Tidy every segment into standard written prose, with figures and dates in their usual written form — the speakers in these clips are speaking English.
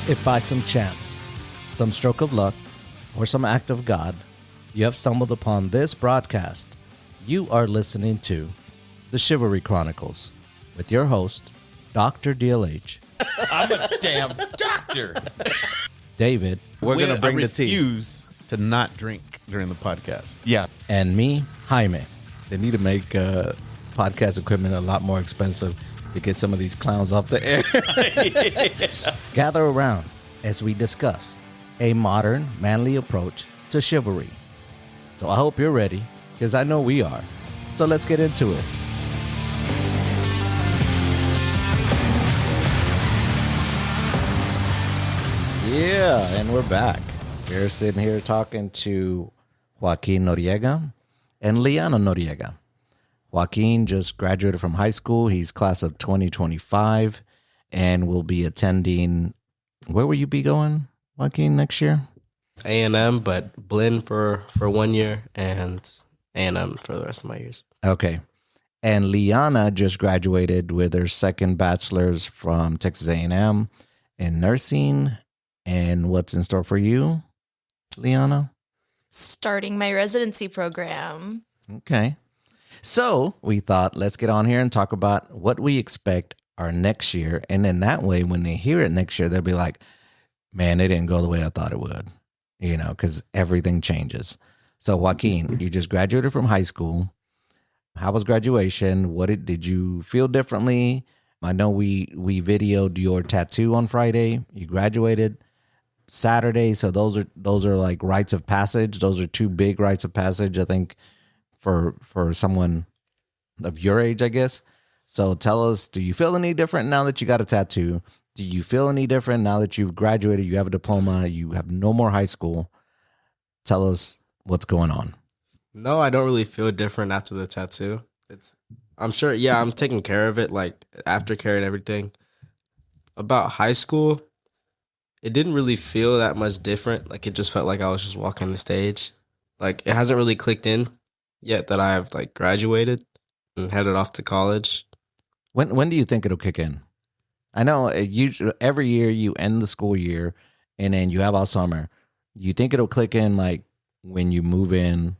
If by some chance, some stroke of luck, or some act of God, you have stumbled upon this broadcast, you are listening to The Chivalry Chronicles with your host, Dr. DLH. I'm a damn doctor. David. We're going to bring the tea refuse to not drink during the podcast. Yeah. And me, Jaime. They need to make podcast equipment a lot more expensive to get some of these clowns off the air. Gather around as we discuss a modern, manly approach to chivalry. So I hope you're ready, because I know we are. So let's get into it. Yeah, and we're back. We're sitting here talking to Joaquin Noriega and Lyanna Noriega. Joaquin just graduated from high school. He's class of 2025 and will be attending, where will you be going, Joaquin, next year? A&M, but Blinn for 1 year and A&M for the rest of my years. Okay. And Lyanna just graduated with her second bachelor's from Texas A&M in nursing. And what's in store for you, Lyanna? Starting my residency program. Okay. So we thought, let's get on here and talk about what we expect our next year. And then that way, when they hear it next year, they'll be like, man, it didn't go the way I thought it would, you know, because everything changes. So Joaquin, you just graduated from high school. How was graduation? Did you feel differently? I know we videoed your tattoo on Friday. You graduated Saturday. So those are like rites of passage. Those are two big rites of passage, I think, for someone of your age, I guess. So tell us, do you feel any different now that you got a tattoo? Do you feel any different now that you've graduated, you have a diploma, you have no more high school? Tell us what's going on. No, I don't really feel different after the tattoo. I'm sure, yeah, I'm taking care of it, like aftercare and everything. About high school, it didn't really feel that much different. Like, it just felt like I was just walking the stage. Like, it hasn't really clicked in yet that I have like graduated and headed off to college. When do you think it'll kick in? I know every year you end the school year and then you have all summer. You think it'll click in like when you move in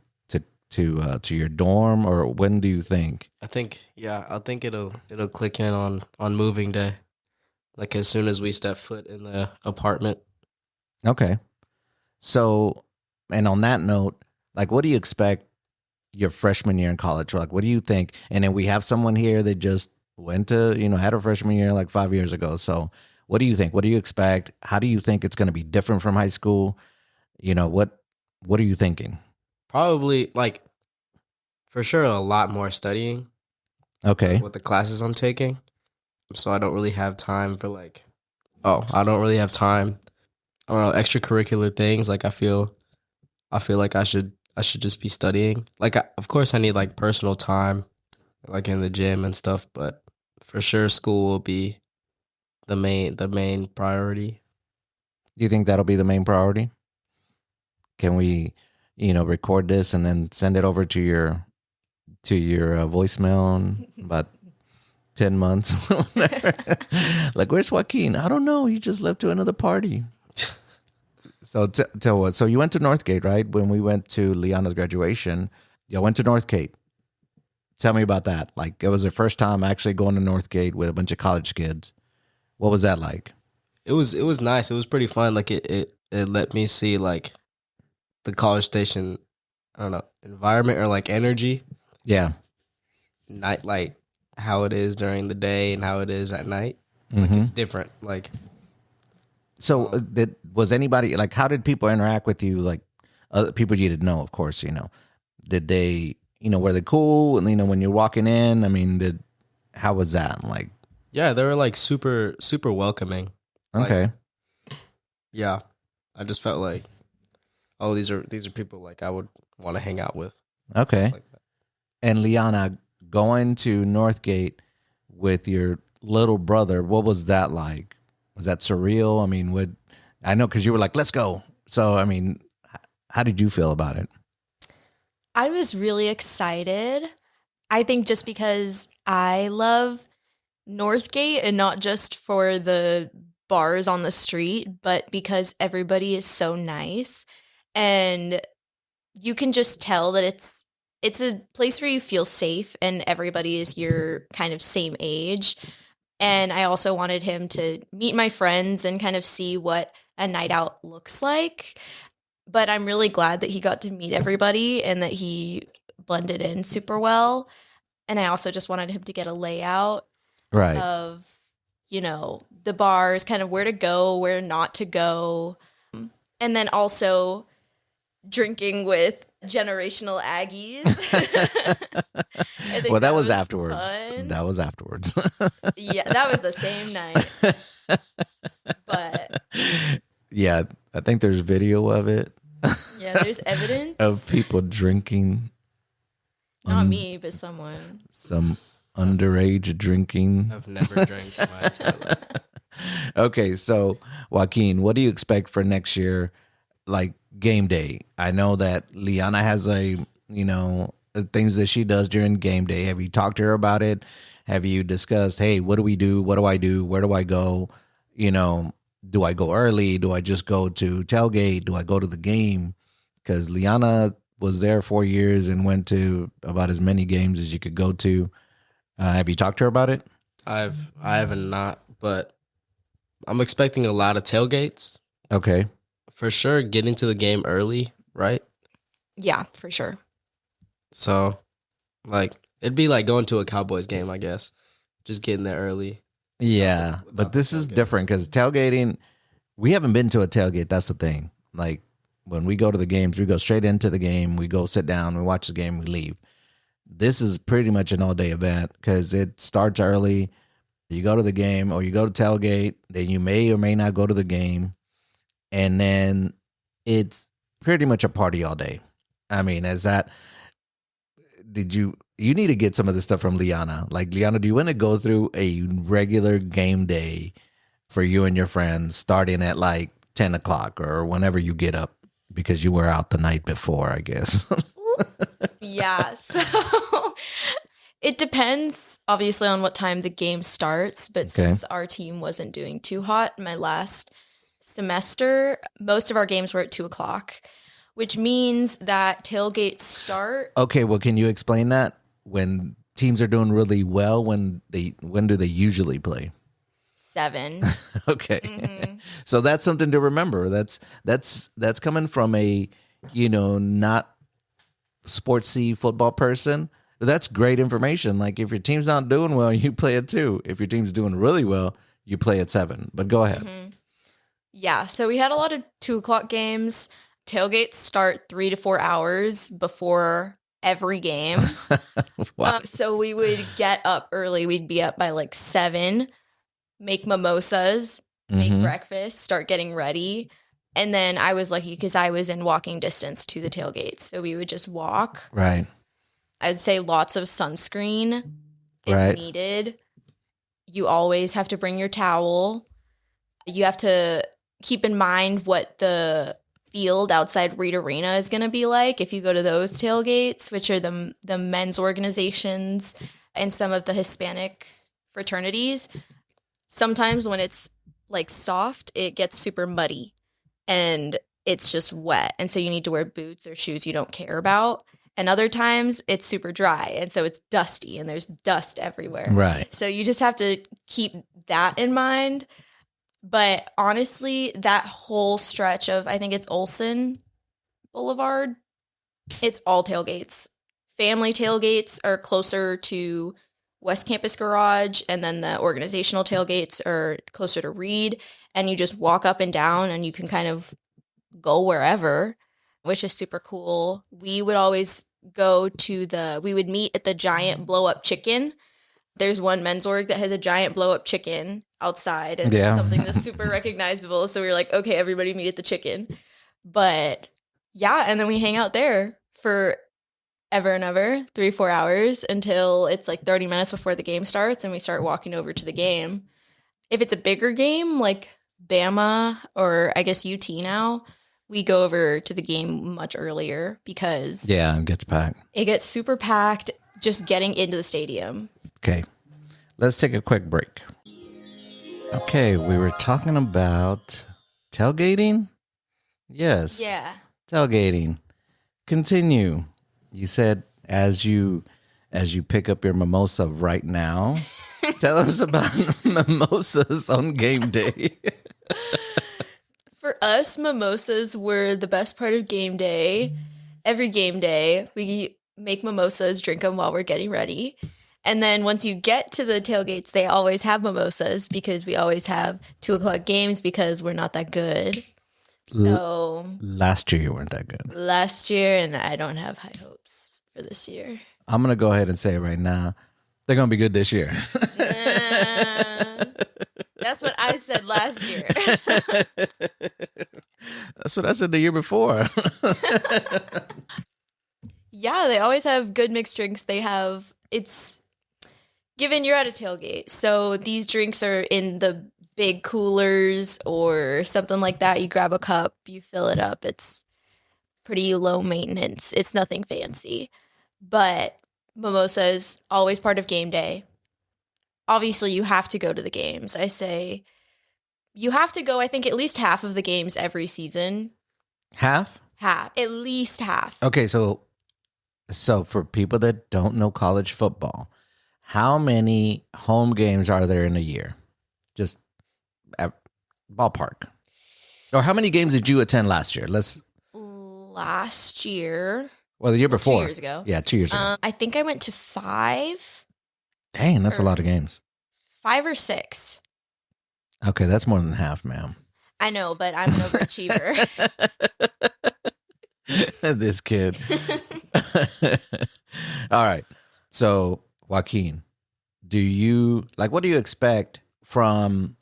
to your dorm, or when do you think? I think it'll click in on moving day. Like as soon as we step foot in the apartment. Okay. So, and on that note, like, what do you expect your freshman year in college? Like, what do you think? And then we have someone here that just went to, had her freshman year like 5 years ago. So what do you think? What do you expect? How do you think it's going to be different from high school? What are you thinking? Probably, like, for sure, a lot more studying. Okay. With the classes I'm taking. So I don't really have time for I don't really have time. I don't know, extracurricular things. Like, I feel like I should just be studying. Like, of course I need like personal time, like in the gym and stuff, but for sure school will be the main priority. Do you think that'll be the main priority? Can we, record this and then send it over to your voicemail in about 10 months? Like, where's Joaquin? I don't know. He just left to another party. So tell what? So you went to Northgate, right? When we went to Lyanna's graduation, you went to Northgate. Tell me about that. Like, it was the first time actually going to Northgate with a bunch of college kids. What was that like? It was nice. It was pretty fun. Like, it let me see like the College Station, I don't know, environment or like energy. Yeah. Night, like how it is during the day and how it is at night. Mm-hmm. Like, it's different. Like, so was anybody, like, how did people interact with you? Like, other people you didn't know, of course, did they, were they cool? And, when you're walking in, I mean, how was that? Like, yeah, they were like super, super welcoming. Okay. Like, yeah. I just felt like, oh, these are people like I would want to hang out with. Okay. Like that. And Lyanna, going to Northgate with your little brother, what was that like? Was that surreal? I mean, I know, because you were like, let's go. So, I mean, how did you feel about it? I was really excited. I think just because I love Northgate, and not just for the bars on the street, but because everybody is so nice and you can just tell that it's a place where you feel safe and everybody is your kind of same age. And I also wanted him to meet my friends and kind of see what a night out looks like. But I'm really glad that he got to meet everybody and that he blended in super well. And I also just wanted him to get a layout Right. of, the bars, kind of where to go, where not to go. And then also drinking with generational Aggies. Well, that was afterwards. fun. That was afterwards. Yeah, that was the same night. But Yeah, I think there's video of it. yeah, there's evidence. Of people drinking. Not me, but someone. Some underage drinking. I've never drank in my entire life. Okay, so Joaquin, what do you expect for next year, like game day? I know that Lyanna has things that she does during game day. Have you talked to her about it? Have you discussed, hey, what do we do? What do I do? Where do I go? Do I go early? Do I just go to tailgate? Do I go to the game? Because Lyanna was there 4 years and went to about as many games as you could go to. Have you talked to her about it? I haven't not, but I'm expecting a lot of tailgates. Okay. For sure, getting to the game early, right? Yeah, for sure. So, it'd be like going to a Cowboys game, I guess. Just getting there early. Yeah, Without but the this is tailgates. different because tailgating, we haven't been to a tailgate. That's the thing. Like when we go to the games, we go straight into the game. We go sit down, we watch the game, we leave. This is pretty much an all-day event because it starts early. You go to the game or you go to tailgate, then you may or may not go to the game. And then it's pretty much a party all day. I mean, you need to get some of this stuff from Lyanna. Like, Lyanna, do you want to go through a regular game day for you and your friends starting at like 10 o'clock or whenever you get up because you were out the night before, I guess? Yeah, so it depends obviously on what time the game starts, but Okay. since our team wasn't doing too hot my last semester, most of our games were at 2:00, which means that tailgates start. Okay, well, can you explain that? When teams are doing really well, when do they usually play? 7. Okay. Mhm. So that's something to remember. That's coming from a, not sportsy football person. That's great information. Like if your team's not doing well, you play at 2. If your team's doing really well, you play at 7. But go ahead. Mhm. Yeah, so we had a lot of 2:00 games. Tailgates start 3 to 4 hours before every game. Wow. So we would get up early. We'd be up by like 7, make mimosas, make Mhm. breakfast, start getting ready. And then I was lucky because I was in walking distance to the tailgate. So we would just walk. Right. I'd say lots of sunscreen is Right. needed. You always have to bring your towel. You have to keep in mind what the field outside Reed Arena is going to be like if you go to those tailgates, which are the men's organizations and some of the Hispanic fraternities. Sometimes when it's like soft, it gets super muddy and it's just wet. And so you need to wear boots or shoes you don't care about. And other times it's super dry. And so it's dusty and there's dust everywhere. Right. So you just have to keep that in mind. But honestly, that whole stretch of, I think it's Olson Boulevard, it's all tailgates. Family tailgates are closer to West Campus Garage, and then the organizational tailgates are closer to Reed. And you just walk up and down and you can kind of go wherever, which is super cool. We would always we would meet at the giant blow up chicken. There's one men's org that has a giant blow up chicken outside, and Yeah. it's something that's super recognizable. So we were like, okay, everybody meet at the chicken. But yeah, and then we hang out there for ever and ever, 3-4 hours until it's like 30 minutes before the game starts, and we start walking over to the game. If it's a bigger game like Bama or I guess UT now, we go over to the game much earlier because Yeah, it gets packed. it gets super packed just getting into the stadium. Okay. Let's take a quick break. Okay, we were talking about tailgating. Yes. Yeah. Tailgating. Continue. You said as you pick up your mimosa right now. Tell us about mimosas on game day. For us, mimosas were the best part of game day. Every game day, we make mimosas, drink them while we're getting ready. And then once you get to the tailgates, they always have mimosas because we always have 2:00 games because we're not that good. So Last year you weren't that good. last year, and I don't have high hopes for this year. I'm gonna go ahead and say it right now. They're gonna be good this year. That's what I said last year. That's what I said the year before. Yeah, they always have good mixed drinks. It's given you're at a tailgate. So these drinks are in the big coolers or something like that. You grab a cup, you fill it up. It's pretty low maintenance. It's nothing fancy. But mimosa is always part of game day. Obviously, you have to go to the games. I say you have to go, I think, at least half of the games every season. Half? Half. At least half. Okay, so for people that don't know college football, how many home games are there in a year? Just at ballpark. Or how many games did you attend last year? Last year. The year before. 2 years ago. Yeah, 2 years ago. I think I went to 5. Dang, that's a lot of games. 5 or 6. Okay, that's more than half, ma'am. I know, but I'm an overachiever. This kid. All right. So, Joaquin, what do you expect from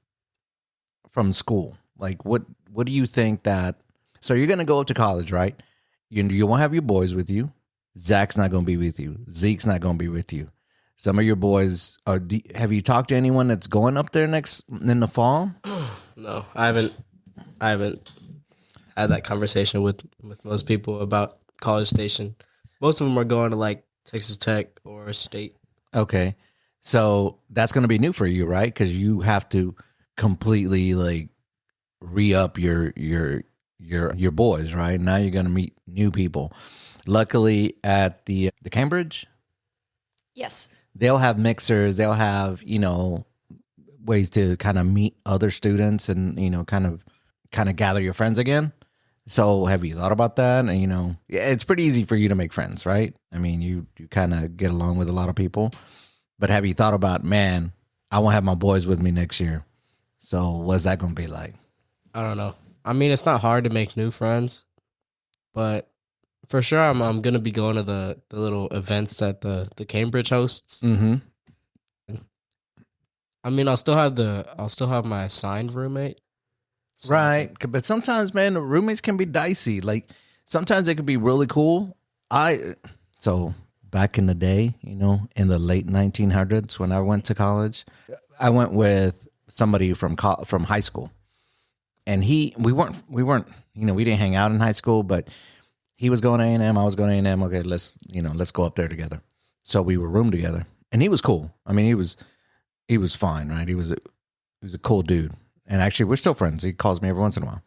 school? Like what do you think so you're going to go up to college, right? You won't have your boys with you. Zach's not going to be with you. Zeke's not going to be with you. Some of your boys have you talked to anyone that's going up there in the fall? No, I haven't had that conversation with most people about College Station. Most of them are going to like Texas Tech or State. Okay. So that's going to be new for you, right? Because you have to completely like re-up your boys, right? Now you're going to meet new people. Luckily at the Cambridge, Yes. they'll have mixers. They'll have, ways to kind of meet other students and, kind of gather your friends again. So have you thought about that? And, it's pretty easy for you to make friends, right? I mean, you kind of get along with a lot of people. But have you thought about, man, I won't have my boys with me next year. So what's that going to be like? I don't know. I mean, it's not hard to make new friends, but for sure, I'm gonna be going to the little events that the Cambridge hosts. Mm-hmm. I mean, I'll still have my assigned roommate. So Right. But sometimes, man, the roommates can be dicey. Like sometimes they can be really cool. So back in the day, in the late 1900s when I went to college, I went with somebody from high school. And we weren't, we didn't hang out in high school, but he was going to A&M, I was going to A&M. Okay, let's go up there together. So we were room together, and he was cool. I mean, he was fine, right? He was a cool dude. And actually, we're still friends. He calls me every once in a while.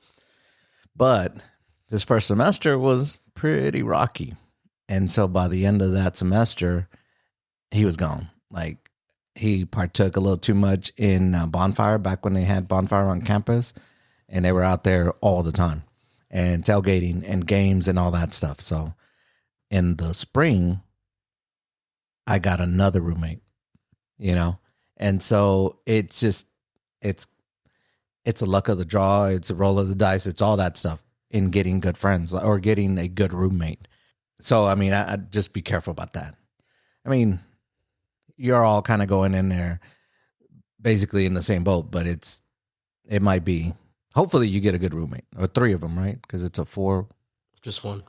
But his first semester was pretty rocky. And so by the end of that semester, he was gone. Like, he partook a little too much in Bonfire back when they had Bonfire on campus. And they were out there all the time and tailgating and games and all that stuff. So in the spring, I got another roommate, And so it's a luck of the draw. It's a roll of the dice. It's all that stuff in getting good friends or getting a good roommate. So, I mean, I'd just be careful about that. I mean, you're all kind of going in there basically in the same boat, but it might be, hopefully you get a good roommate or 3 of them, right? Because it's a 4. Just one.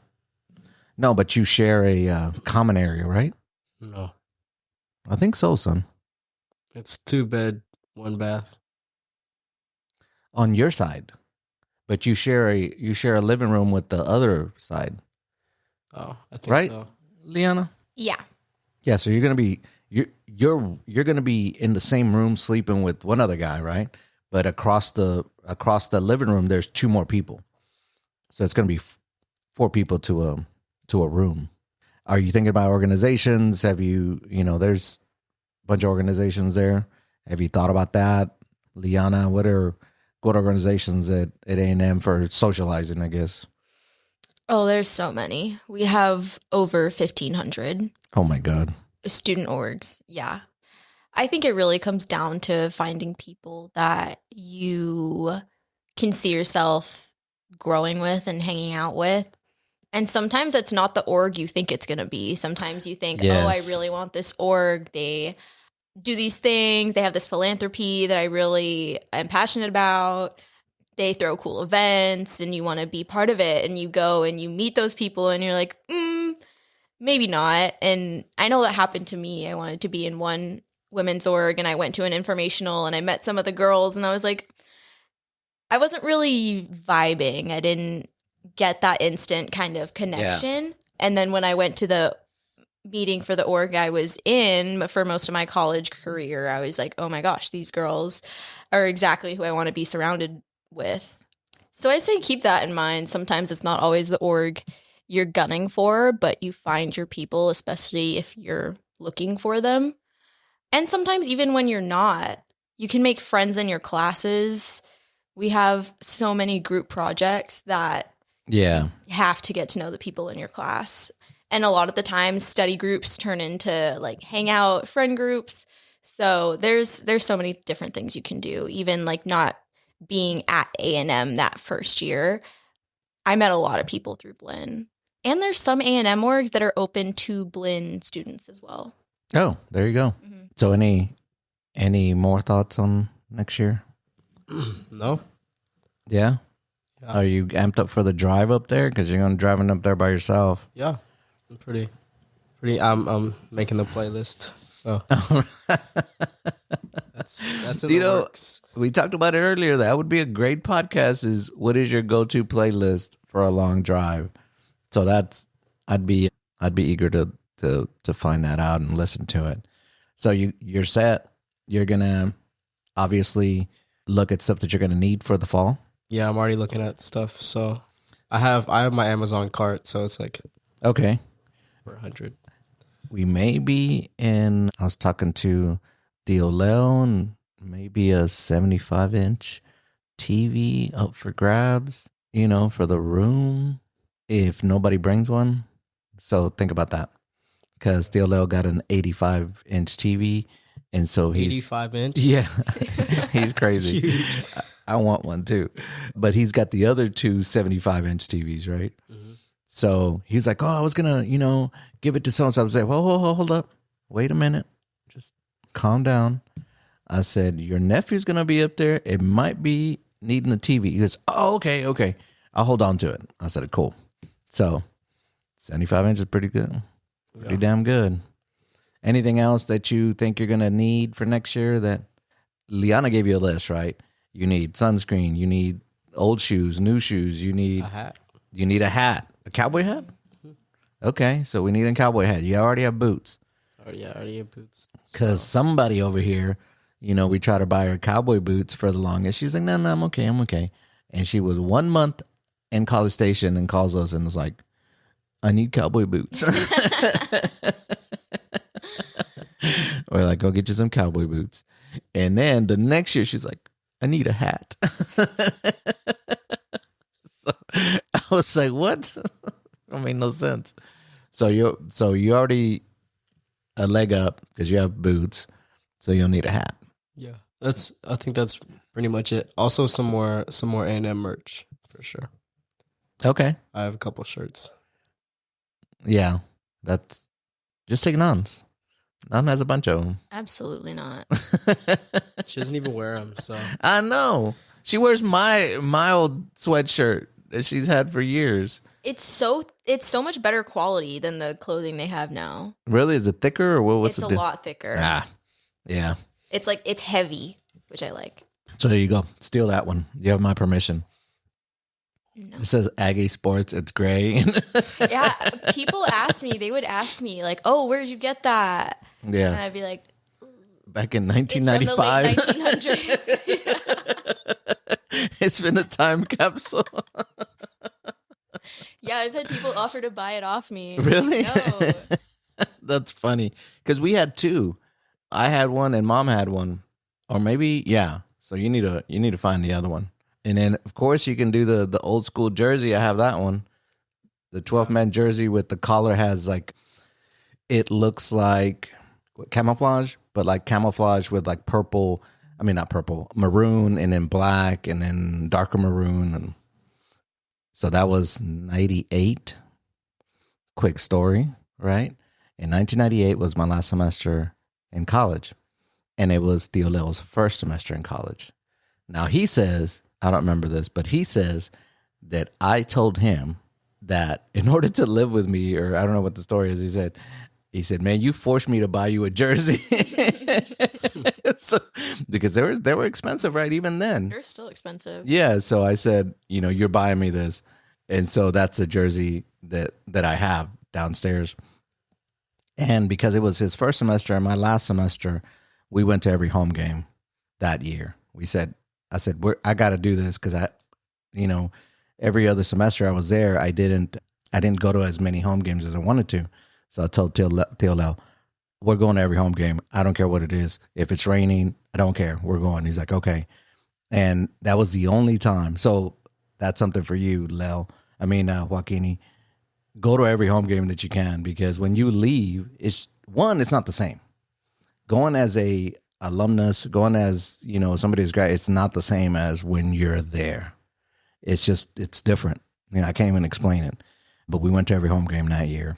No, but you share a common area, right? No, I think so, son. it's 2 bed, 1 bath. On your side, but you share a living room with the other side, Oh, I think right, so. Lyanna? Yeah. Yeah. So you're gonna be in the same room sleeping with one other guy, right? but across the living room, there's 2 more people. So it's going to be 4 people to a room. Are you thinking about organizations? Have you, there's a bunch of organizations there. Have you thought about that? Lyanna, what are good organizations at A&M for socializing, I guess? Oh, there's so many. We have over 1,500 Oh my God. student orgs. Yeah. I think it really comes down to finding people that you can see yourself growing with and hanging out with. And sometimes it's not the org you think it's going to be. Sometimes you think, Yes. oh, I really want this org. They do these things. They have this philanthropy that I really am passionate about. They throw cool events and you want to be part of it. And you go and you meet those people and you're like, maybe not. And I know that happened to me. I wanted to be in one women's org and I went to an informational and I met some of the girls and I was like, I wasn't really vibing. I didn't get that instant kind of connection. Yeah. And then when I went to the meeting for the org I was in for most of my college career, I was like, oh my gosh, these girls are exactly who I want to be surrounded with. So I say keep that in mind. Sometimes it's not always the org you're gunning for, but you find your people, especially if you're looking for them. And sometimes even when you're not, you can make friends in your classes. We have so many group projects that you have to get to know the people in your class. And a lot of the times study groups turn into like hangout friend groups. So there's so many different things you can do. Even like not being at A&M that first year, I met a lot of people through Blinn. And there's some A&M orgs that are open to Blinn students as well. Oh, there you go. Mm-hmm. So any more thoughts on next year? No. Yeah? Are you amped up for the drive up there? Because you're going to driving up there by yourself. Yeah, I'm pretty. I'm making the playlist, so that's in the works. We talked about it earlier. That would be a great podcast. Is what is your go-to playlist for a long drive? So I'd be eager to find that out and listen to it. So you're set. You're gonna obviously look at stuff that you're gonna need for the fall. Yeah, I'm already looking at stuff. So I have my Amazon cart, so it's like okay for 100. We may be in. I was talking to Theo Leon, maybe a 75-inch TV up for grabs. For the room, if nobody brings one. So think about that, because Theo Leon got an 85-inch TV, and so he's 85-inch. Yeah, he's crazy. Huge. I want one too, but he's got the other 2 75-inch TVs, right? Mm-hmm. So he's like, "Oh, I was gonna, give it to so and so." I was like, "Whoa, hold up, wait a minute, just calm down." I said, "Your nephew's gonna be up there. It might be needing a TV." He goes, "Oh, okay, I'll hold on to it." I said, "Cool." So 75-inch is pretty good, pretty damn good. Anything else that you think you're gonna need for next year? That Lyanna gave you a list, right? You need sunscreen. You need old shoes, new shoes. You need a hat. You need a hat. A cowboy hat? Okay, so we need a cowboy hat. You already have boots. Already have boots. Because somebody over here, we try to buy her cowboy boots for the longest. She's like, no, I'm okay. And she was 1 month in College Station and calls us and was like, I need cowboy boots. We're like, go get you some cowboy boots. And then the next year, she's like, I need a hat. So I was like, what? That made no sense. So you already a leg up because you have boots, so you'll need a hat. Yeah, I think that's pretty much it. Also, some more A&M merch for sure. Okay, I have a couple shirts. Yeah, that's just take Nons. Nan has a bunch of them. Absolutely not. She doesn't even wear them, so I know. She wears my old sweatshirt that she's had for years. It's so much better quality than the clothing they have now. Really? Is it thicker or what's it's it? A lot thicker. Yeah. It's heavy, which I like. So there you go. Steal that one. You have my permission. No. It says Aggie Sports. It's gray. Yeah. People would ask me like, oh, where'd you get that? Yeah. And I'd be like, back in 1995. It's from the late 1900s. It's been a time capsule. Yeah, I've had people offer to buy it off me. Really? No. That's funny because we had two. I had one and Mom had one, or maybe yeah. So you need to find the other one, and then of course you can do the old school jersey. I have that one, the 12-man jersey with the collar has like it looks like camouflage, but like camouflage with like purple. I mean not purple, maroon, and then black, and then darker maroon, and so that was 98. Quick story, right? In 1998 was my last semester in college, and it was Theo Leo's first semester in college. Now he says, I don't remember this, but he says that I told him that in order to live with me, or I don't know what the story is, he said, man, you forced me to buy you a jersey. So, because they were expensive, right? Even then. They're still expensive. Yeah. So I said, you're buying me this. And so that's a jersey that I have downstairs. And because it was his first semester and my last semester, we went to every home game that year. I said, I got to do this because every other semester I was there, I didn't go to as many home games as I wanted to. So I told Theo Leo, we're going to every home game. I don't care what it is. If it's raining, I don't care. We're going. He's like, okay. And that was the only time. So that's something for you, Joaquin. Go to every home game that you can, because when you leave, it's not the same. Going as a alumnus, going as, somebody's grad, it's not the same as when you're there. It's different. I can't even explain it. But we went to every home game that year.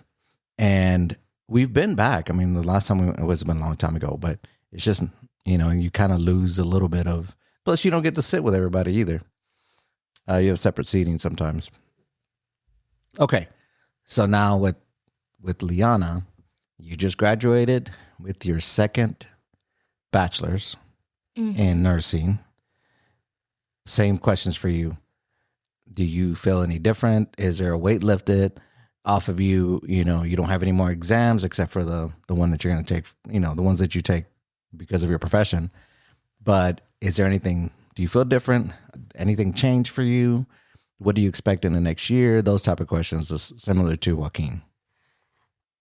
And we've been back. The last time it was been a long time ago, but it's just, you kind of lose a little bit of, plus you don't get to sit with everybody either. You have separate seating sometimes. Okay. So now with Lyanna, you just graduated with your second bachelor's in nursing. Same questions for you. Do you feel any different? Is there a weight lifted off of you? You don't have any more exams except for the one that you're going to take, the ones that you take because of your profession. But is there anything, do you feel different? Anything change for you? What do you expect in the next year? Those type of questions is similar to Joaquin.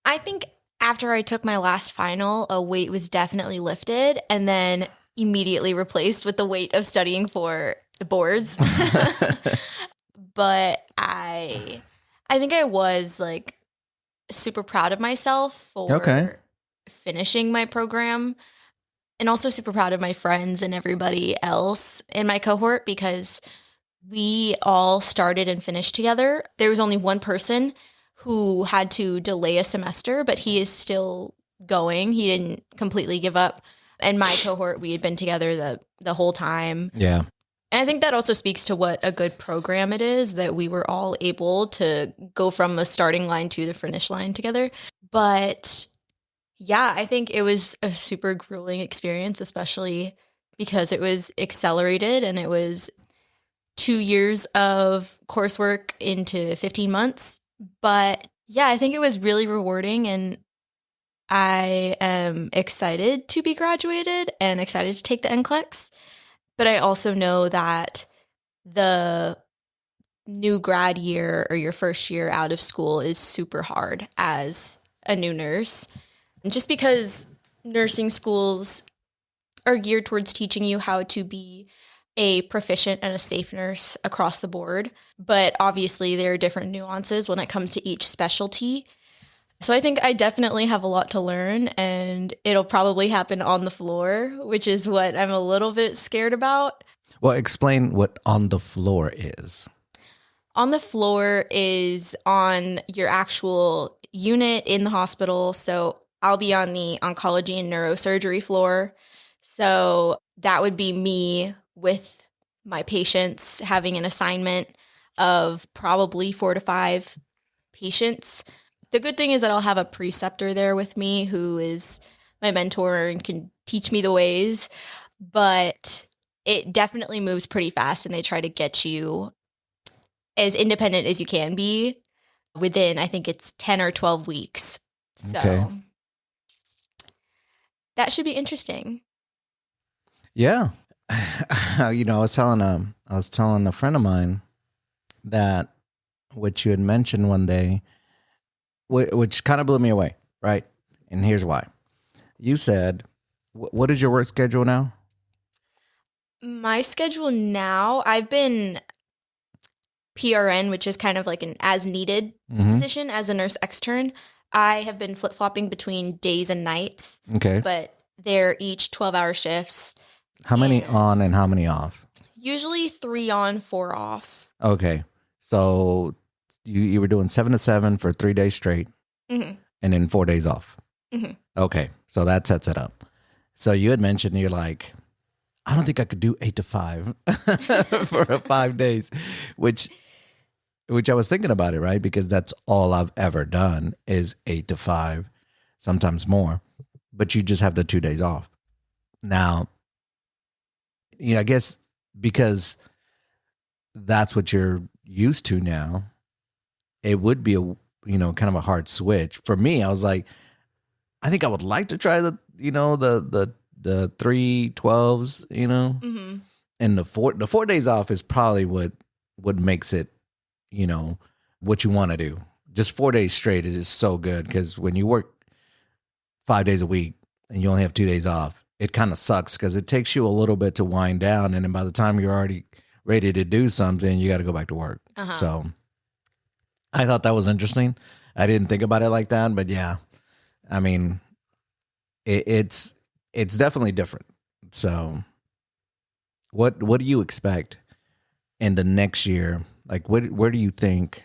I think after I took my last final, a weight was definitely lifted and then immediately replaced with the weight of studying for the boards. But I think I was like super proud of myself for finishing my program, and also super proud of my friends and everybody else in my cohort because we all started and finished together. There was only one person who had to delay a semester, but he is still going. He didn't completely give up. And my cohort, we had been together the whole time. Yeah. And I think that also speaks to what a good program it is, that we were all able to go from the starting line to the finish line together. But yeah, I think it was a super grueling experience, especially because it was accelerated and it was 2 years of coursework into 15 months. But yeah, I think it was really rewarding, and I am excited to be graduated and excited to take the NCLEX. But I also know that the new grad year or your first year out of school is super hard as a new nurse. Just because nursing schools are geared towards teaching you how to be a proficient and a safe nurse across the board. But obviously there are different nuances when it comes to each specialty. So I think I definitely have a lot to learn, and it'll probably happen on the floor, which is what I'm a little bit scared about. Well, explain what on the floor is. On the floor is on your actual unit in the hospital. So I'll be on the oncology and neurosurgery floor. So that would be me with my patients having an assignment of probably 4 to 5 patients. The good thing is that I'll have a preceptor there with me who is my mentor and can teach me the ways, but it definitely moves pretty fast, and they try to get you as independent as you can be within, I think it's 10 or 12 weeks. So that should be interesting. Yeah. I was telling I was telling a friend of mine that what you had mentioned one day, which kind of blew me away, right? And here's why. You said, what is your work schedule now? My schedule now, I've been PRN, which is kind of like an as needed position as a nurse extern. I have been flip flopping between days and nights. Okay. But they're each 12-hour shifts. How many on and how many off? Usually 3 on, 4 off. Okay. So you were doing 7 to 7 for 3 days straight and then 4 days off. Okay. So that sets it up. So you had mentioned you're like, I don't think I could do 8 to 5 for 5 days, which I was thinking about it, right? Because that's all I've ever done is 8 to 5, sometimes more, but you just have the 2 days off. Now, I guess because that's what you're used to now, it would be kind of a hard switch. For me, I was like, I think I would like to try the 3/12s, and the 4 days off is probably what makes it, what you want to do. Just 4 days straight is just so good, because when you work 5 days a week and you only have 2 days off, it kind of sucks because it takes you a little bit to wind down, and then by the time you're already ready to do something, you got to go back to work. So I thought that was interesting. I didn't think about it like that, but yeah, I mean, it's definitely different. So what do you expect in the next year? Like, where do you think,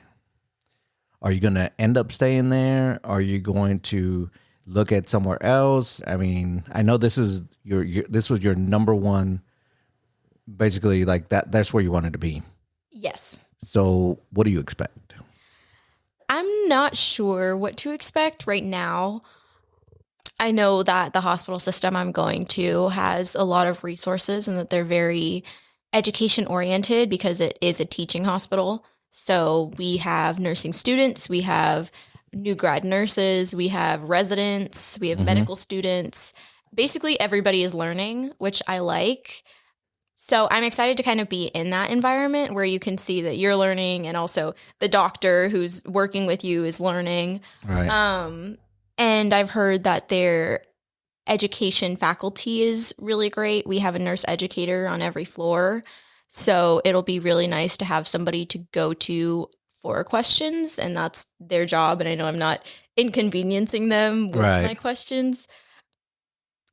are you going to end up staying there? Are you going to look at somewhere else? I mean, I know this is this was your number one, basically, like that's where you wanted to be. Yes. So what do you expect? I'm not sure what to expect right now. I know that the hospital system I'm going to has a lot of resources and that they're very education oriented because it is a teaching hospital. So we have nursing students, we have new grad nurses, we have residents, we have medical students. Basically, everybody is learning, which I like. So I'm excited to kind of be in that environment where you can see that you're learning, and also the doctor who's working with you is learning. Right. And I've heard that their education faculty is really great. We have a nurse educator on every floor. So it'll be really nice to have somebody to go to for questions, and that's their job. And I know I'm not inconveniencing them with my questions.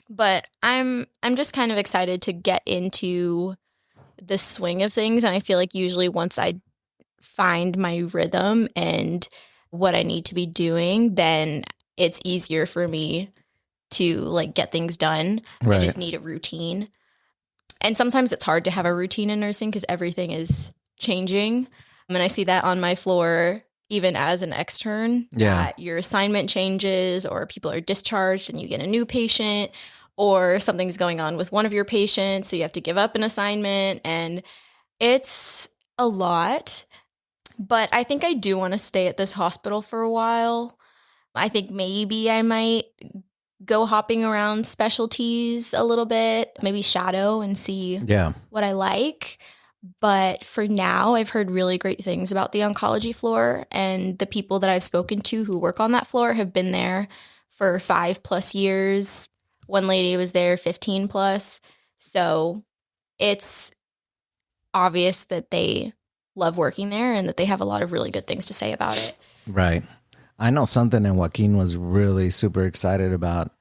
But I'm just kind of excited to get into the swing of things. And I feel like usually once I find my rhythm and what I need to be doing, then it's easier for me to like get things done. I just need a routine. And sometimes it's hard to have a routine in nursing because everything is changing. And I see that on my floor, even as an extern, that your assignment changes, or people are discharged and you get a new patient, or something's going on with one of your patients, so you have to give up an assignment, and it's a lot. But I think I do want to stay at this hospital for a while. I think maybe I might go hopping around specialties a little bit, maybe shadow and see what I like. But for now, I've heard really great things about the oncology floor, and the people that I've spoken to who work on that floor have been there for 5+ years. One lady was there 15+. So it's obvious that they love working there and that they have a lot of really good things to say about it. Right. I know something that Joaquin was really super excited about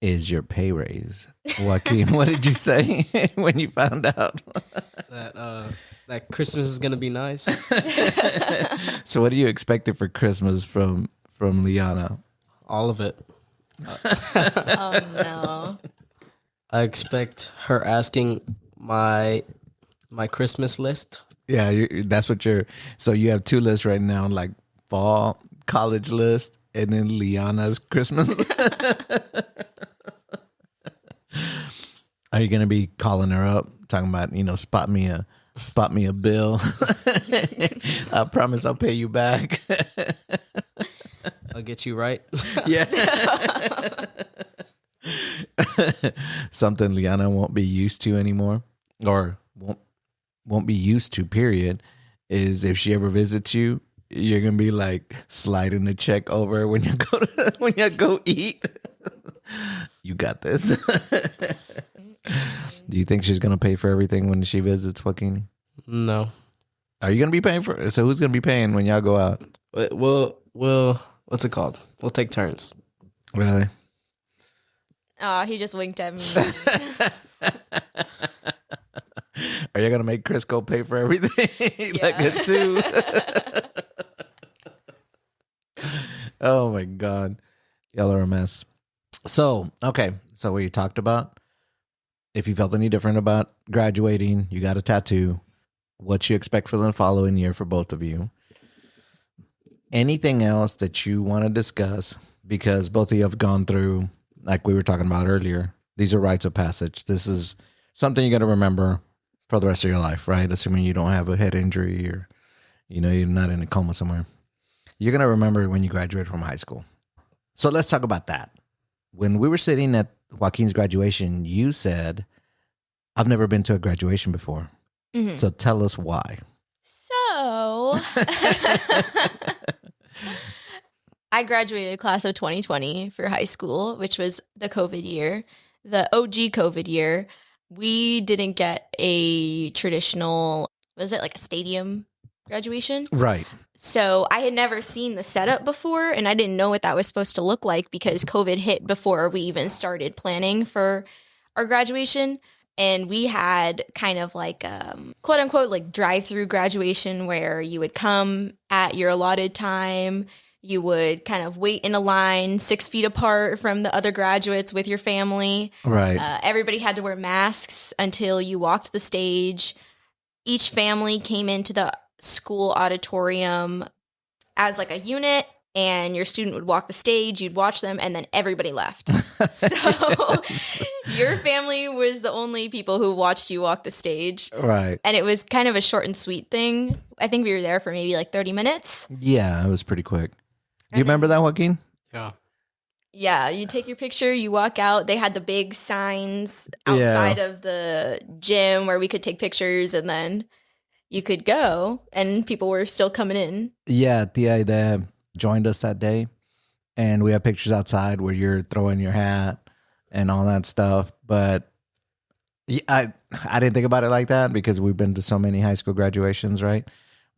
is your pay raise. Joaquin, what did you say when you found out? That Christmas is gonna be nice. So what do you expected for Christmas from Lyanna? All of it. Oh no. I expect her asking my Christmas list. Yeah, that's what so you have 2 lists right now, like fall, college list, and then Lyanna's Christmas. Are you going to be calling her up, talking about, spot me a bill? I promise I'll pay you back. I'll get you right. Yeah. Something Lyanna won't be used to anymore, or won't won't be used to, period, is if she ever visits you, you're gonna be like sliding the check over when you go eat. You got this. Do you think she's gonna pay for everything when she visits, Joaquin? No. Are you gonna be paying for it? So who's gonna be paying when y'all go out? We'll what's it called? We'll take turns. Really? Oh, he just winked at me. Are you gonna make Crisco pay for everything? Like it too. Oh my God. Y'all are a mess. So, okay. So we talked about if you felt any different about graduating, you got a tattoo, what you expect for the following year for both of you. Anything else that you want to discuss? Because both of you have gone through, like we were talking about earlier, these are rites of passage. This is something you got to remember for the rest of your life, right? Assuming you don't have a head injury or, you're not in a coma somewhere. You're going to remember when you graduated from high school. So let's talk about that. When we were sitting at Joaquin's graduation, you said, I've never been to a graduation before. Mhm. So tell us why. So, I graduated class of 2020 for high school, which was the COVID year, the OG COVID year. We didn't get a traditional, was it like a stadium graduation? Right. So I had never seen the setup before, and I didn't know what that was supposed to look like because COVID hit before we even started planning for our graduation. And we had kind of like quote unquote like drive-through graduation where you would come at your allotted time. You would kind of wait in a line 6 feet apart from the other graduates with your family. Right. Everybody had to wear masks until you walked the stage. Each family came into the school auditorium as like a unit, and your student would walk the stage, you'd watch them, and then everybody left. So your family was the only people who watched you walk the stage. Right. And it was kind of a short and sweet thing. I think we were there for maybe like 30 minutes. Yeah, it was pretty quick. Do you remember that, Joaquin? Yeah. Yeah, you take your picture, you walk out. They had the big signs outside of the gym where we could take pictures, and then you could go, and people were still coming in. Yeah, Tia there joined us that day, and we have pictures outside where you're throwing your hat and all that stuff. But I didn't think about it like that because we've been to so many high school graduations, right?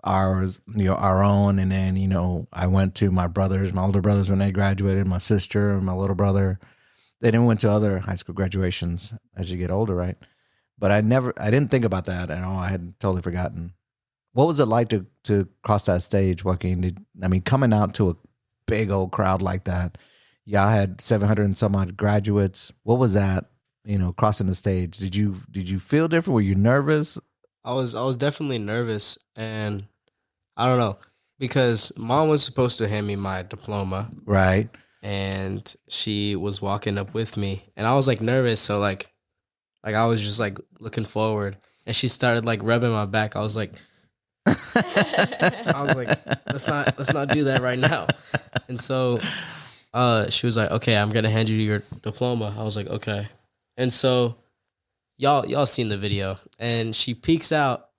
Ours, our own, and then I went to my older brothers when they graduated, my sister and my little brother. They then went to other high school graduations as you get older, right? But I didn't think about that at all. I had totally forgotten. What was it like to cross that stage, Joaquin? Coming out to a big old crowd like that. Y'all had 700 and some odd graduates. What was that? Crossing the stage. Did you feel different? Were you nervous? I was definitely nervous, and I don't know, because mom was supposed to hand me my diploma, Right. and she was walking up with me, and I was like nervous, so like I was just like looking forward, and she started like rubbing my back. I was like, let's not do that right now. And so she was like, okay, I'm gonna hand you your diploma. I was like, okay. And so y'all seen the video, and she peeks out,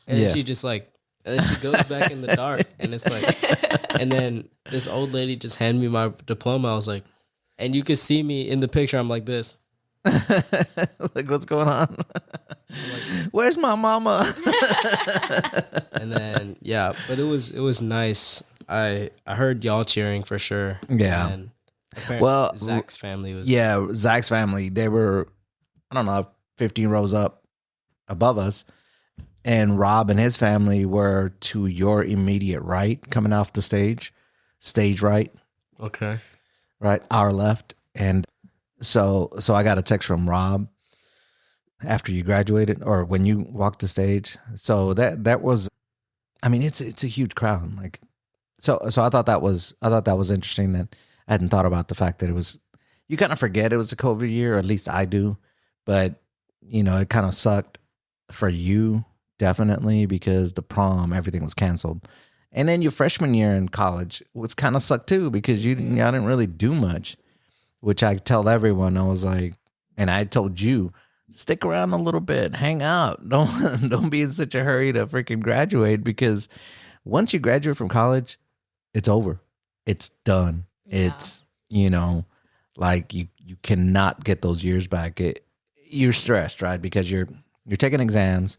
and then she just like, and then she goes back in the dark, and it's like, and then this old lady just handed me my diploma. I was like, and you could see me in the picture. I'm like this. Like, what's going on? Where's my mama? And then but it was nice. I heard y'all cheering for sure. Yeah. And well, Zach's family was Zach's family. They were, I don't know, 15 rows up above us, and Rob and his family were to your immediate right, coming off the stage right. Okay. Right, our left. And so I got a text from Rob after you graduated or when you walked the stage. So that was, it's a huge crowd. Like, so I thought that was interesting that I hadn't thought about the fact that it was, you kind of forget it was a COVID year, or at least I do, but it kind of sucked for you definitely because the prom, everything was canceled. And then your freshman year in college was kind of sucked too because y'all didn't really do much. Which I tell everyone, I was like, and I told you stick around a little bit, hang out. Don't be in such a hurry to freaking graduate, because once you graduate from college, it's over. It's done. Yeah. It's, like you cannot get those years back. You're stressed, right? Because you're taking exams,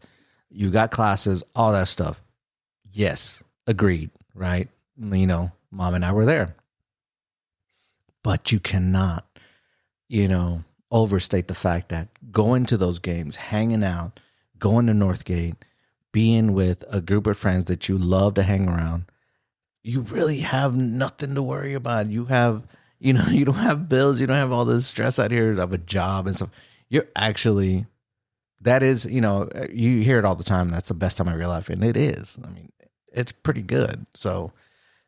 you got classes, all that stuff. Yes, agreed, right? Mom and I were there. But you cannot, overstate the fact that going to those games, hanging out, going to Northgate, being with a group of friends that you love to hang around, you really have nothing to worry about. You have, you don't have bills. You don't have all this stress out here of a job and stuff. You're actually, that is, you hear it all the time. That's the best time of your life. And it is. I mean, it's pretty good. So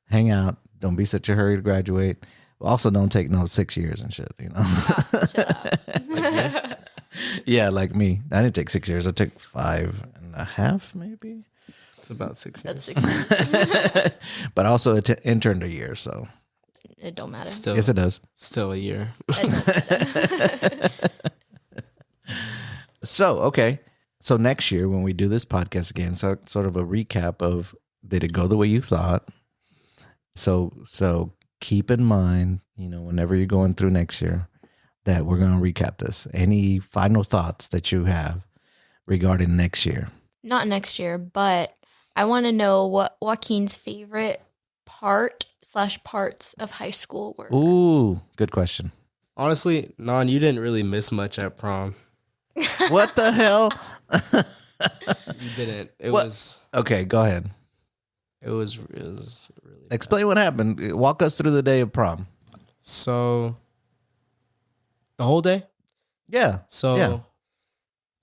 hang out. Don't be such a hurry to graduate. Also, don't take 6 years and shit, Chill out. Yeah, like me. I didn't take 6 years. I took 5.5, maybe. It's about 6 years. That's 6 years. But also, it interned a year, so. It don't matter. Still, Yes, it does. still a year. It don't matter. So, okay. So next year when we do this podcast again, so sort of a recap of, did it go the way you thought? So keep in mind, whenever you're going through next year, that we're going to recap this. Any final thoughts that you have regarding next year? Not next year, but I want to know what Joaquin's favorite parts of high school were. Ooh, good question. Honestly, Non, you didn't really miss much at prom. What the hell? You didn't. It What? was. Okay, go ahead. It was really. Explain what happened. Walk us through the day of prom. So. The whole day. Yeah. So. Yeah.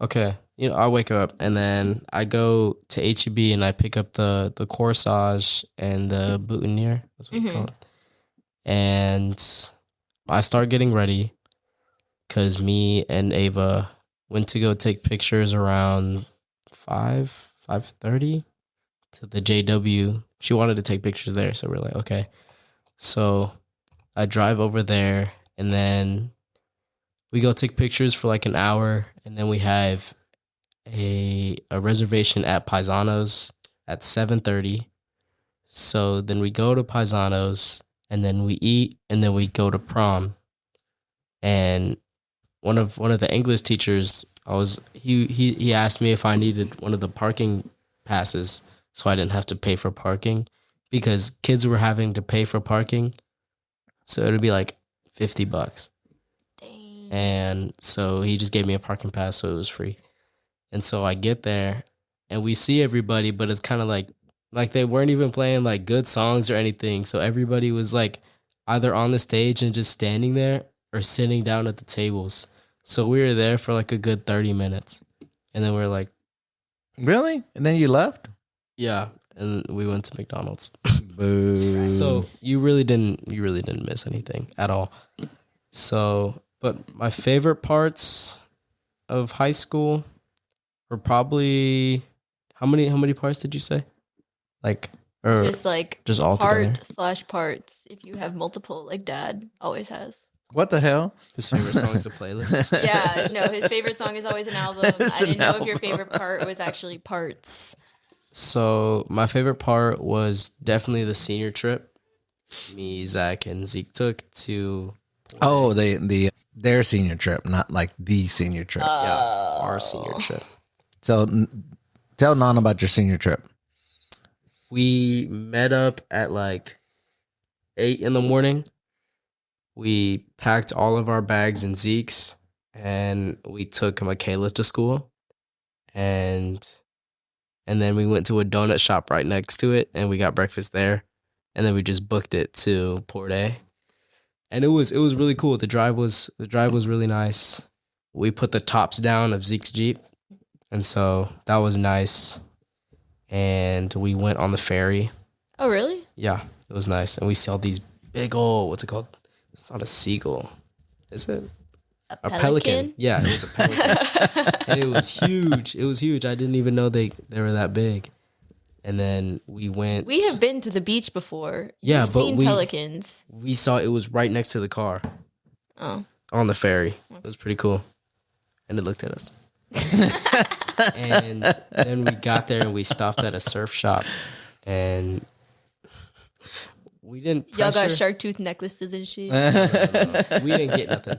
Okay. I wake up and then I go to HEB and I pick up the corsage and the boutonniere. That's what it's called. And I start getting ready because me and Ava went to go take pictures around 5:30 to the JW. She wanted to take pictures there, so we're like, okay. So I drive over there and then we go take pictures for like an hour, and then we have a reservation at Paisanos at 7:30. So then we go to Paisanos and then we eat and then we go to prom. And one of the English teachers, he asked me if I needed one of the parking passes so I didn't have to pay for parking, because kids were having to pay for parking. So it would be like $50. Dang. And so he just gave me a parking pass, so it was free. And so I get there and we see everybody, but it's kind of like they weren't even playing like good songs or anything. So everybody was like either on the stage and just standing there or sitting down at the tables. So we were there for like a good 30 minutes. And then we were like, Really? And then you left? yeah. And we went to McDonald's. Boo. So you really didn't miss anything at all. So, but my favorite parts of high school were probably, how many parts did you say? Like, or Just all together? Parts. If you have multiple, like Dad always has. What the hell? His favorite song's a playlist. Yeah, no, his favorite song is always an album. It's I didn't an know if your favorite part was actually parts. So my favorite part was definitely the senior trip. Me, Zach, and Zeke took to. Oh, their senior trip, not like the senior trip. Yeah, our senior trip. So tell Non about your senior trip. We met up at like 8 a.m. We packed all of our bags in Zeke's, and we took Michaela to school, and then we went to a donut shop right next to it, and we got breakfast there, and then we just booked it to Port A, and it was really cool. The drive was really nice. We put the tops down of Zeke's Jeep, and so that was nice. And we went on the ferry. Oh, really? Yeah, it was nice. And we saw these big old, what's it called? It's not a seagull. Is it? A pelican. Yeah, it was a pelican. And it was huge. It was huge. I didn't even know they were that big. And then we went. We have been to the beach before. Yeah, You've but seen pelicans. We saw it was right next to the car Oh. on the ferry. It was pretty cool. and it looked at us. And then we got there and we stopped at a surf shop, and we didn't. Y'all got pressure- shark tooth necklaces and shit. We didn't get nothing.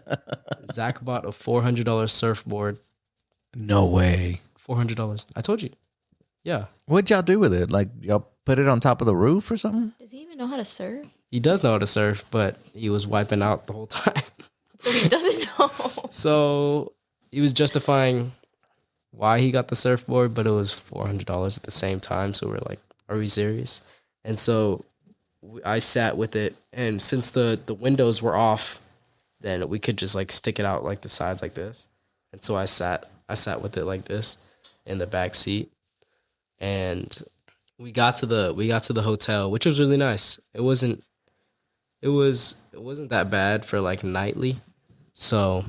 Zach bought a $400 surfboard. No way. $400. I told you. Yeah, What'd y'all do with it? Like, y'all put it on top of the roof or something? Does he even know how to surf? he does know how to surf, but he was wiping out the whole time. So he doesn't know. So he was justifying why he got the surfboard, but it was $400 at the same time. So we're like, are we serious? And so I sat with it, and since the windows were off, then we could just like stick it out like the sides like this. And so I sat with it like this in the back seat, and we got to the hotel, which was really nice. It wasn't that bad for like nightly. So,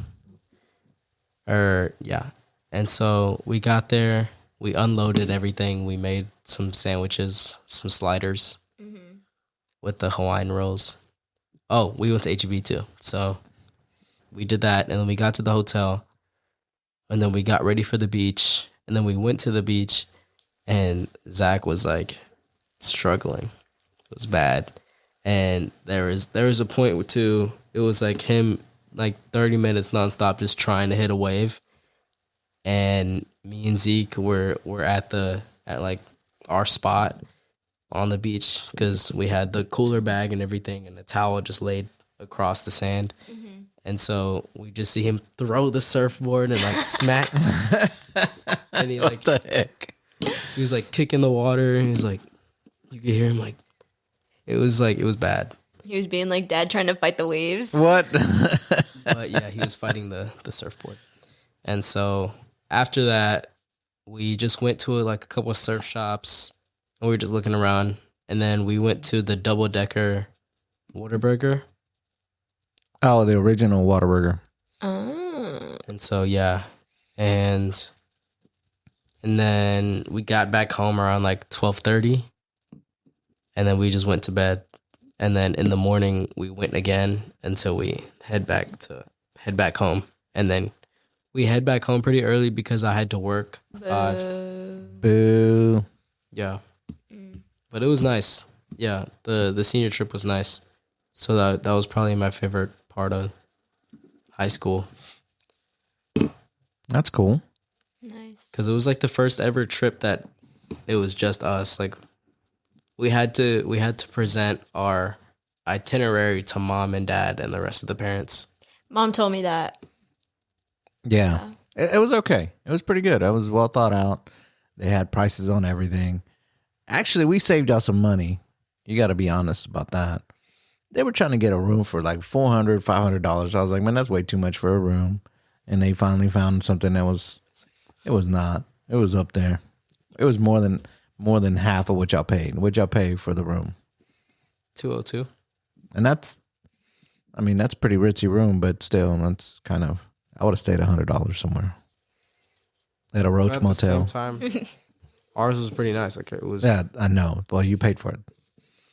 yeah. And so we got there, we unloaded everything. We made some sandwiches, some sliders with the Hawaiian rolls. Oh, we went to HEB too. So we did that. And then we got to the hotel, and then we got ready for the beach. And then we went to the beach, and Zach was like struggling. It was bad. And there was a point where too, it was like him like 30 minutes nonstop just trying to hit a wave. And me and Zeke were at like our spot on the beach because we had the cooler bag and everything, and the towel just laid across the sand. And so we just see him throw the surfboard and like smack. And he like, What the heck? he was like kicking the water, and he's like, you could hear him like, it was bad. He was being like dad trying to fight the waves. What? But yeah, he was fighting the surfboard. And so after that, we just went to like a couple of surf shops, and we were just looking around. And then we went to the double-decker Whataburger. Oh, the original Whataburger. Oh. And so, yeah. And then we got back home around like 12:30. And then we just went to bed. And then in the morning, we went again until we head back home. And then we head back home pretty early because I had to work. Boo. Yeah. But it was nice. Yeah, the senior trip was nice. So that was probably my favorite part of high school. That's cool. Nice. Because it was like the first ever trip that it was just us. Like we had to present our itinerary to mom and dad and the rest of the parents. Mom told me that. Yeah. It was okay. It was pretty good. It was well thought out. They had prices on everything. Actually, we saved out some money. You got to be honest about that. They were trying to get a room for like $400, $500. I was like, man, that's way too much for a room. And they finally found something that was not. It was up there. It was more than half of what y'all paid. What y'all pay for the room? $202. And that's pretty ritzy room, but still, that's kind of, I would have stayed $100 somewhere. At a Roach At Motel. the same time, ours was pretty nice. Like it was. Yeah, I know. Well, you paid for it.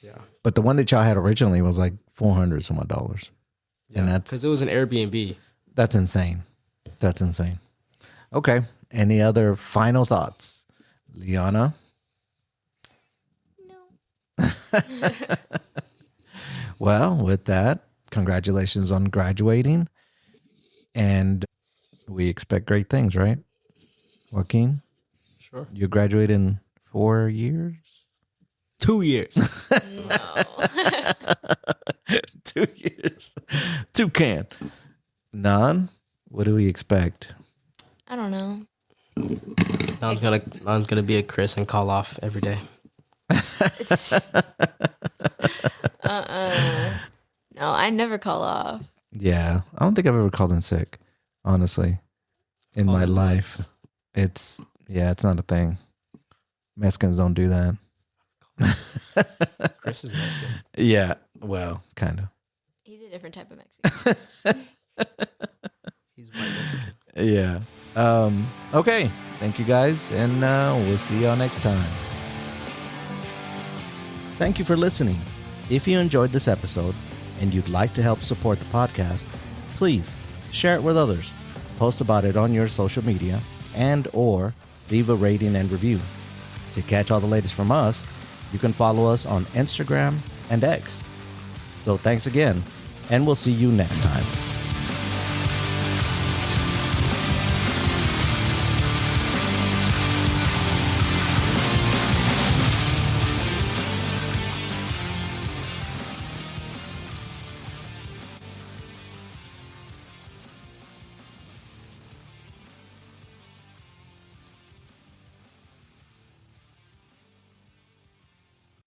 Yeah. But the one that y'all had originally was like $400 some odd dollars. Yeah, And that's because it was an Airbnb. That's insane. That's insane. Okay. Any other final thoughts? Lyanna? No. Well, with that, congratulations on graduating. And we expect great things, right? Joaquin? Sure. You graduate in 4 years? 2 years. No. 2 years. Toucan. None? What do we expect? I don't know. Non's gonna be a Chris and call off every day. It's No, I never call off. Yeah. I don't think I've ever called in sick, honestly, in my Calling life. nuts. It's not a thing. Mexicans don't do that. Chris is Mexican. Yeah. Well, kind of. He's a different type of Mexican. He's white Mexican. Yeah. Okay. Thank you guys, and we'll see y'all next time. Thank you for listening. If you enjoyed this episode and you'd like to help support the podcast, please share it with others. post about it on your social media, and or leave a rating and review. To catch all the latest from us, you can follow us on Instagram and X. So thanks again, and we'll see you next time.